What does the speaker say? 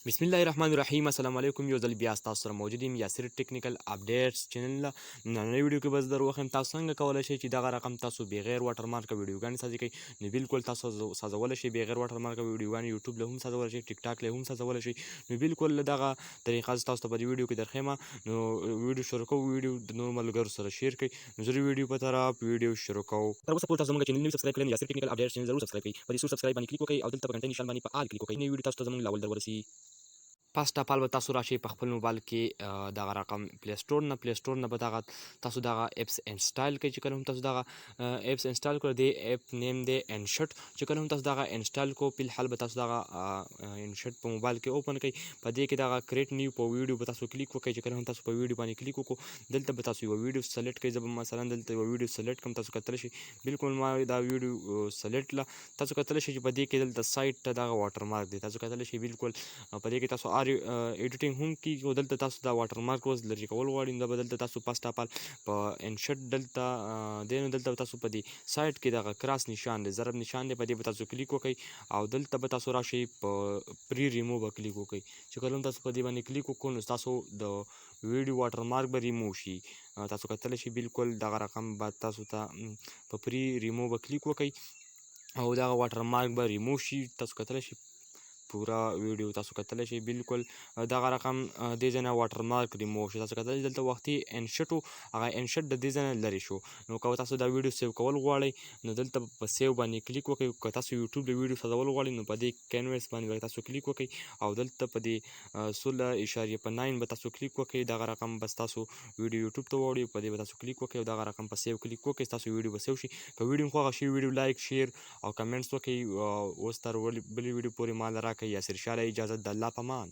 بسم الله الرحمن الرحیم. السلام علیکم. یو ځل بیا تاسو سره موجود یم یاسر ټیکنیکل اپډیټس چینل له نننۍ ویډیو کې بس در وخم تاسو څنګه کولی شئ چې دغه رقم تاسو بغیر واټر مارک ویډیوګانې سازي کوئ نو بالکل تاسو سازولی شئ بغیر واټر مارک ویډیوګانې یوټیوب له هم سازولی شئ ټیک ټاک له هم سازولی شئ نو بالکل له دغه طریقه زه تاسو ته په دې ویډیو کې درښیم. نو ویډیو شروع کوو، ویډیو د نورو ملګرو سره شیر کړئ. نو زه ویډیو په طرف ویډیو شروع کوو. تر اوسه پورې تاسو زموږ چینل نه سبسکرایب کړئ نو یاسر ټیکنیکل اپډیټس چینل ضرور سبسکرایب کړئ. په دې سور سبسکرایب باندې کلیک وکړئ او دلته په غنټۍ نشان باندې په آل کلیک وکړئ. نو ویډیو تاسو ته زموږ لاول در ورسیږي. فرست اف آل به تاسو راشئ په خپل موبایل کې دغه رقم پلی سټور نه به دغه تاسو دغه اپس انسټال کړئ. چې کله هم تاسو دغه اپس انسټال کړئ د اپ نیم دی انشټ. چې کله هم تاسو دغه انسټال کو په الحال به تاسو دغه انشټ په موبایل کې اوپن کړئ. په دې کې دغه کریټ نیو په ویډیو به تاسو کلیک وکړئ. چې کله هم تاسو په ویډیو باندې کلیک وکړو دلته به تاسو یو ویډیو سلیکټ کړئ. زه به مثلا دلته یو ویډیو سلیکټ کړم. تاسو کتلی شئ بالکل ما دا ویډیو سلیکټ کړه. تاسو کتلی شئ چې په دې کې دلته سایټ ته دغه واټر مارک دی. تاسو کتلی شئ بالکل په دې کې تاسو ایډیټینګ هم کیږي او دلته تاسو دا واټر مارک اوس لرې کول غواړئ نو به دلته تاسو فرست اف آل په انشټ دلته دی نو دلته تاسو په دې سایټ کې دغه کراس نشان دی، ضرب نشان دی، په دې به تاسو کلیک وکړئ او دلته به تاسو راشئ په پری ریموو به کلیک وکړئ. چې کله هم تاسو په دې باندې کلیک وکړو نو تاسو د ویډیو واټر مارک به ریموو شي. تاسو کتلی شئ بالکل دغه رقم به تاسو ته په پری ریموو به کلیک وکړئ او دغه واټر مارک به ریموو شي. تاسو کتلی شئ پورا ویډیو تاسو کتلی شئ بالکل دغه رقم دې ځای نه واټر مارک ریموو شو. تاسو کتلی شئ دلته وختي انشټ و هغه انشټ د دې ځای نه لرې شو. نو که تاسو دا ویډیو سیو کول غواړئ نو دلته په سیو باندې کلیک وکړئ. که تاسو یوټیوب له ویډیو سازول غواړئ نو په دې کینوس باندې به تاسو کلیک وکړئ او دلته په دې 16.9 به تاسو کلیک وکړئ. دغه رقم بس تاسو ویډیو یوټیوب ته وړئ په دې به تاسو کلیک وکړئ او دغه رقم په سیو کلیک وکړئ. ستاسو ویډیو به سیو شي. که ویډیو مو خوښه شي ویډیو لایک شیر او کمنټس وکړئ. اوس تر بلې ویډیو پورې ما له راکړئ. یاسر شاه له اجازت د الله په امان.